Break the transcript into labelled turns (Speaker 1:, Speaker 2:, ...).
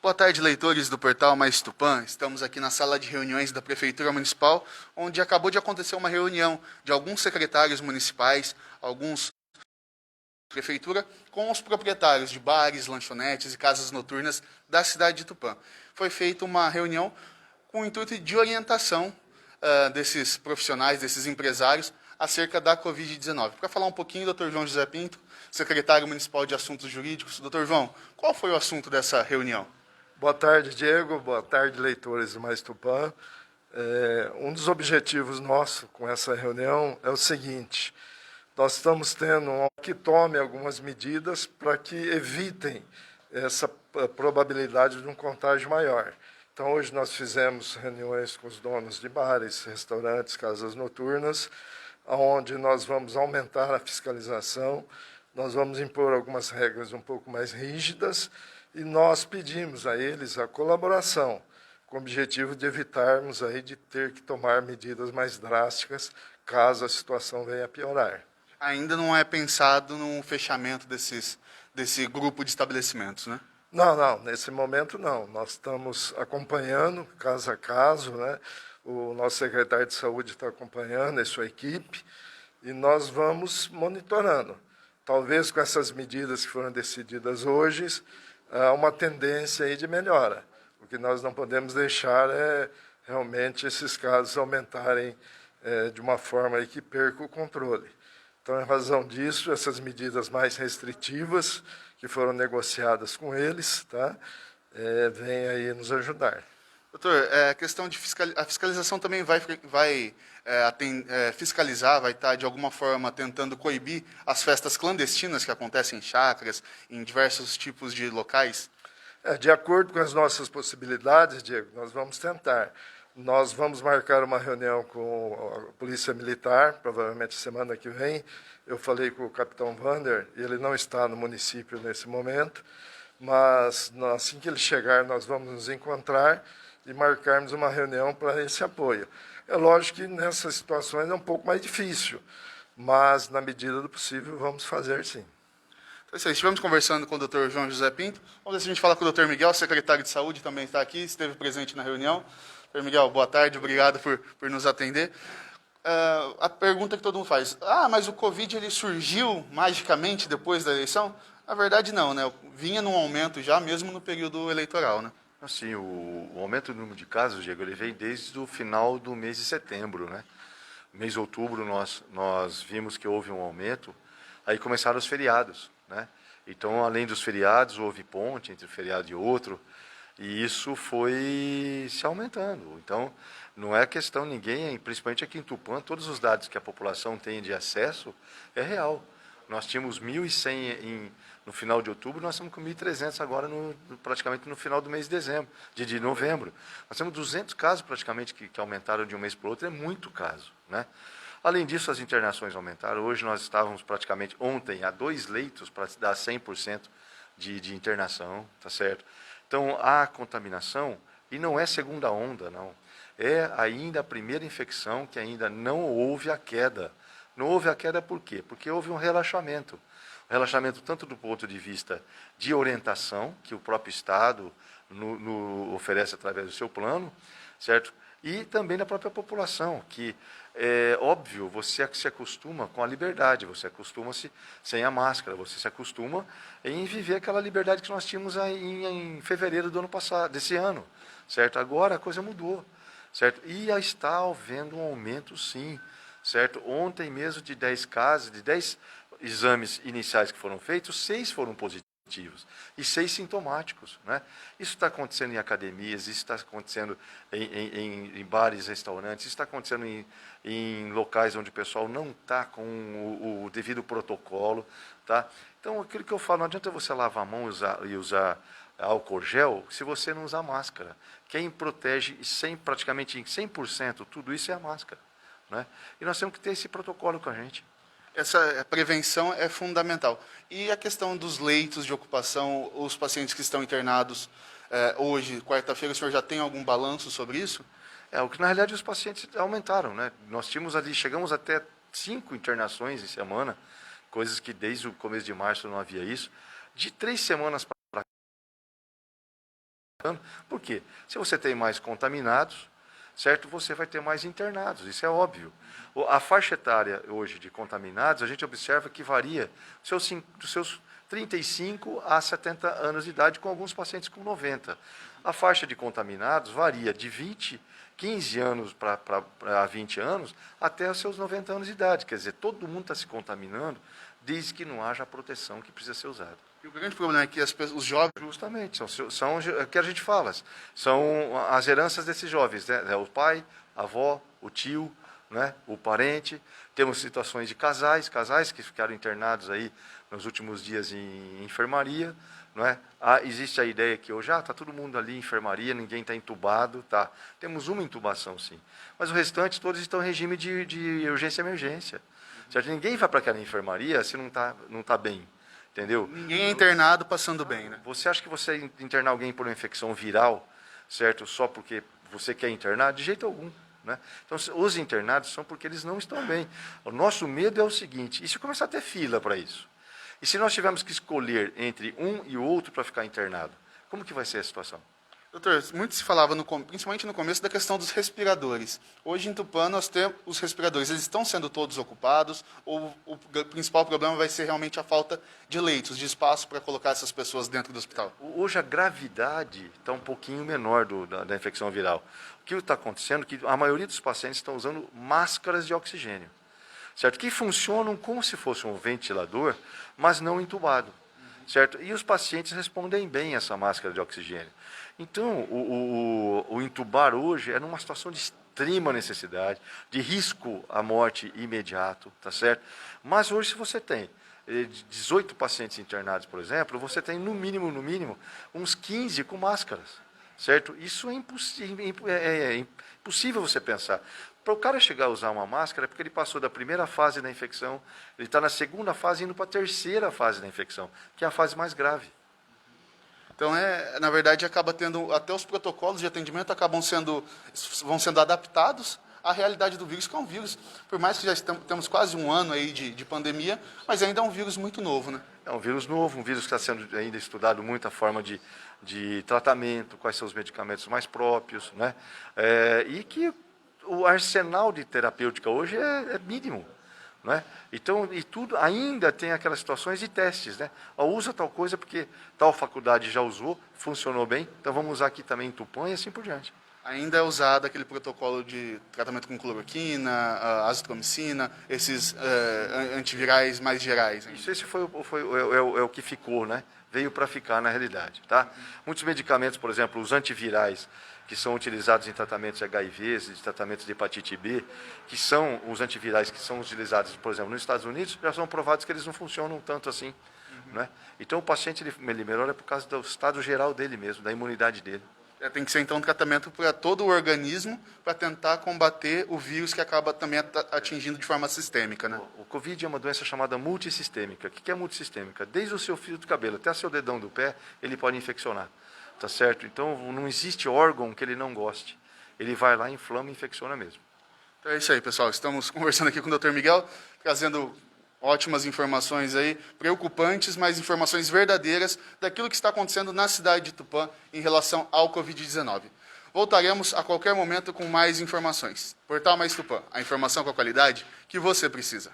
Speaker 1: Boa tarde, leitores do portal Mais Tupã. Estamos aqui na sala de reuniões da Prefeitura Municipal, onde acabou de acontecer uma reunião de alguns secretários municipais, alguns da Prefeitura, com os proprietários de bares, lanchonetes e casas noturnas da cidade de Tupã. Foi feita uma reunião com o intuito de orientação desses profissionais, desses empresários, acerca da Covid-19. Para falar um pouquinho, Dr. João José Pinto, secretário municipal de Assuntos Jurídicos. Dr. João, qual foi o assunto dessa reunião?
Speaker 2: Boa tarde, Diego. Boa tarde, leitores do Mais Tupã. Um dos objetivos nossos com essa reunião é o seguinte: nós estamos tendo que tome algumas medidas para que evitem essa probabilidade de um contágio maior. Então, hoje nós fizemos reuniões com os donos de bares, restaurantes, casas noturnas, onde nós vamos aumentar a fiscalização, nós vamos impor algumas regras um pouco mais rígidas, e nós pedimos a eles a colaboração, com o objetivo de evitarmos aí de ter que tomar medidas mais drásticas caso a situação venha a piorar.
Speaker 1: Ainda não é pensado no fechamento desse grupo de estabelecimentos, né?
Speaker 2: Não, nesse momento não. Nós estamos acompanhando caso a caso, né? O nosso secretário de Saúde está acompanhando, a sua equipe, e nós vamos monitorando. Talvez com essas medidas que foram decididas hoje, há uma tendência aí de melhora. O que nós não podemos deixar é realmente esses casos aumentarem de uma forma aí que perca o controle. Então, em razão disso, essas medidas mais restritivas que foram negociadas com eles, tá, vêm aí nos ajudar.
Speaker 1: Doutor, a questão de a fiscalização também vai fiscalizar, vai estar de alguma forma tentando coibir as festas clandestinas que acontecem em chácaras, em diversos tipos de locais?
Speaker 2: De acordo com as nossas possibilidades, Diego, nós vamos tentar. Nós vamos marcar uma reunião com a Polícia Militar, provavelmente semana que vem. Eu falei com o capitão Vander, ele não está no município nesse momento, mas assim que ele chegar, nós vamos nos encontrar e marcarmos uma reunião para esse apoio. É lógico que nessas situações é um pouco mais difícil, mas na medida do possível vamos fazer sim.
Speaker 1: Então, estivemos conversando com o Dr. João José Pinto. Vamos ver se a gente fala com o Dr. Miguel, secretário de Saúde, também está aqui, esteve presente na reunião. Dr. Miguel, boa tarde, obrigado por nos atender. A pergunta que todo mundo faz: mas o Covid ele surgiu magicamente depois da eleição? Na verdade, não, né? Vinha num aumento já, mesmo no período eleitoral, né?
Speaker 3: Assim, o aumento do número de casos, Diego, ele veio desde o final do mês de setembro, né? No mês de outubro nós vimos que houve um aumento, aí começaram os feriados, né? Então, além dos feriados, houve ponte entre um feriado e outro, e isso foi se aumentando. Então, não é questão ninguém, principalmente aqui em Tupã, todos os dados que a população tem de acesso é real. Nós tínhamos 1.100 no final de outubro, nós estamos com 1.300 agora, praticamente no final do mês de novembro. Nós temos 200 casos praticamente que aumentaram de um mês para o outro, é muito caso, né? Além disso, as internações aumentaram. Hoje nós estávamos praticamente, ontem, a 2 leitos para dar 100% de internação, tá certo? Então, há contaminação, e não é segunda onda, não. É ainda a primeira infecção que ainda não houve a queda. Não houve a queda por quê? Porque houve um relaxamento. Um relaxamento tanto do ponto de vista de orientação, que o próprio Estado oferece através do seu plano, certo? E também da própria população, que, é óbvio, você se acostuma com a liberdade, você acostuma-se sem a máscara, você se acostuma em viver aquela liberdade que nós tínhamos em fevereiro do ano passado, desse ano, certo? Agora a coisa mudou, certo? E está havendo um aumento, sim, certo? Ontem mesmo, de 10 casos, de 10 exames iniciais que foram feitos, 6 foram positivos e 6 sintomáticos, né? Isso está acontecendo em academias, isso está acontecendo em bares, restaurantes, isso está acontecendo em locais onde o pessoal não está com o devido protocolo, tá? Então, aquilo que eu falo, não adianta você lavar a mão e usar álcool gel se você não usar máscara. Quem protege praticamente em 100% tudo isso é a máscara, né? E nós temos que ter esse protocolo com a gente.
Speaker 1: Essa prevenção é fundamental. E a questão dos leitos de ocupação, os pacientes que estão internados hoje, quarta-feira, o senhor já tem algum balanço sobre isso?
Speaker 3: O que na realidade os pacientes aumentaram, né? Nós tínhamos ali, chegamos até 5 internações em semana, coisas que desde o começo de março não havia isso. De 3 semanas para Por quê? Se você tem mais contaminados, certo? Você vai ter mais internados, isso é óbvio. A faixa etária hoje de contaminados, a gente observa que varia dos seus 35 a 70 anos de idade, com alguns pacientes com 90. A faixa de contaminados varia de 15 anos para 20 anos até os seus 90 anos de idade. Quer dizer, todo mundo está se contaminando desde que não haja a proteção que precisa ser usada.
Speaker 1: E o grande problema é que os jovens...
Speaker 3: Justamente, são o que a gente fala, são as heranças desses jovens, né? O pai, a avó, o tio, né? O parente. Temos situações de casais que ficaram internados aí nos últimos dias em enfermaria, não é? Existe a ideia que hoje está todo mundo ali em enfermaria, ninguém está entubado, tá? Temos uma intubação, sim. Mas o restante, todos estão em regime de urgência e emergência. Certo? Ninguém vai para aquela enfermaria se não tá bem, entendeu?
Speaker 1: Ninguém é internado passando bem, né?
Speaker 3: Você acha que você internar alguém por uma infecção viral, certo? Só porque você quer internar? De jeito algum. Né? Então, os internados são porque eles não estão bem. O nosso medo é o seguinte, e se começar a ter fila para isso? E se nós tivermos que escolher entre um e o outro para ficar internado? Como que vai ser a situação?
Speaker 1: Doutor, muito se falava, principalmente no começo, da questão dos respiradores. Hoje, em Tupã, nós temos os respiradores. Eles estão sendo todos ocupados ou o principal problema vai ser realmente a falta de leitos, de espaço para colocar essas pessoas dentro do hospital?
Speaker 3: Hoje, a gravidade está um pouquinho menor da infecção viral. O que está acontecendo é que a maioria dos pacientes estão usando máscaras de oxigênio, certo? Que funcionam como se fosse um ventilador, mas não entubado. Certo? E os pacientes respondem bem a essa máscara de oxigênio. Então, o intubar hoje é numa situação de extrema necessidade, de risco à morte imediato, tá certo? Mas hoje, se você tem 18 pacientes internados, por exemplo, você tem no mínimo, uns 15 com máscaras, certo? Isso é impossível você pensar. Para o cara chegar a usar uma máscara é porque ele passou da primeira fase da infecção, ele está na segunda fase indo para a terceira fase da infecção, que é a fase mais grave.
Speaker 1: Então, na verdade, acaba tendo, até os protocolos de atendimento vão sendo adaptados à realidade do vírus, que é um vírus, por mais que já temos quase um ano aí de pandemia, mas ainda é um vírus muito novo, né? É
Speaker 3: um vírus novo, um vírus que está sendo ainda estudado muito a forma de tratamento, quais são os medicamentos mais próprios, né? E que o arsenal de terapêutica hoje é mínimo, né? Então, e tudo ainda tem aquelas situações de testes, né? Usa tal coisa porque tal faculdade já usou, funcionou bem, então vamos usar aqui também em Tupã e assim por diante.
Speaker 1: Ainda é usado aquele protocolo de tratamento com cloroquina, azitromicina, esses antivirais mais gerais. Hein?
Speaker 3: Esse é o que ficou, né? Veio para ficar na realidade, tá? Muitos medicamentos, por exemplo, os antivirais, que são utilizados em tratamentos de HIVs, de tratamentos de hepatite B, que são os antivirais que são utilizados, por exemplo, nos Estados Unidos, já são provados que eles não funcionam tanto assim. Né? Então, o paciente ele melhora por causa do estado geral dele mesmo, da imunidade dele.
Speaker 1: Tem que ser, então, um tratamento para todo o organismo para tentar combater o vírus que acaba também atingindo de forma sistêmica, né?
Speaker 3: O Covid é uma doença chamada multissistêmica. O que é multissistêmica? Desde o seu fio do cabelo até o seu dedão do pé, ele pode infeccionar. Tá certo? Então, não existe órgão que ele não goste. Ele vai lá, inflama e infecciona mesmo.
Speaker 1: Então é isso aí, pessoal. Estamos conversando aqui com o Dr. Miguel, trazendo ótimas informações aí, preocupantes, mas informações verdadeiras daquilo que está acontecendo na cidade de Tupã em relação ao Covid-19. Voltaremos a qualquer momento com mais informações. Portal Mais Tupã, a informação com a qualidade que você precisa.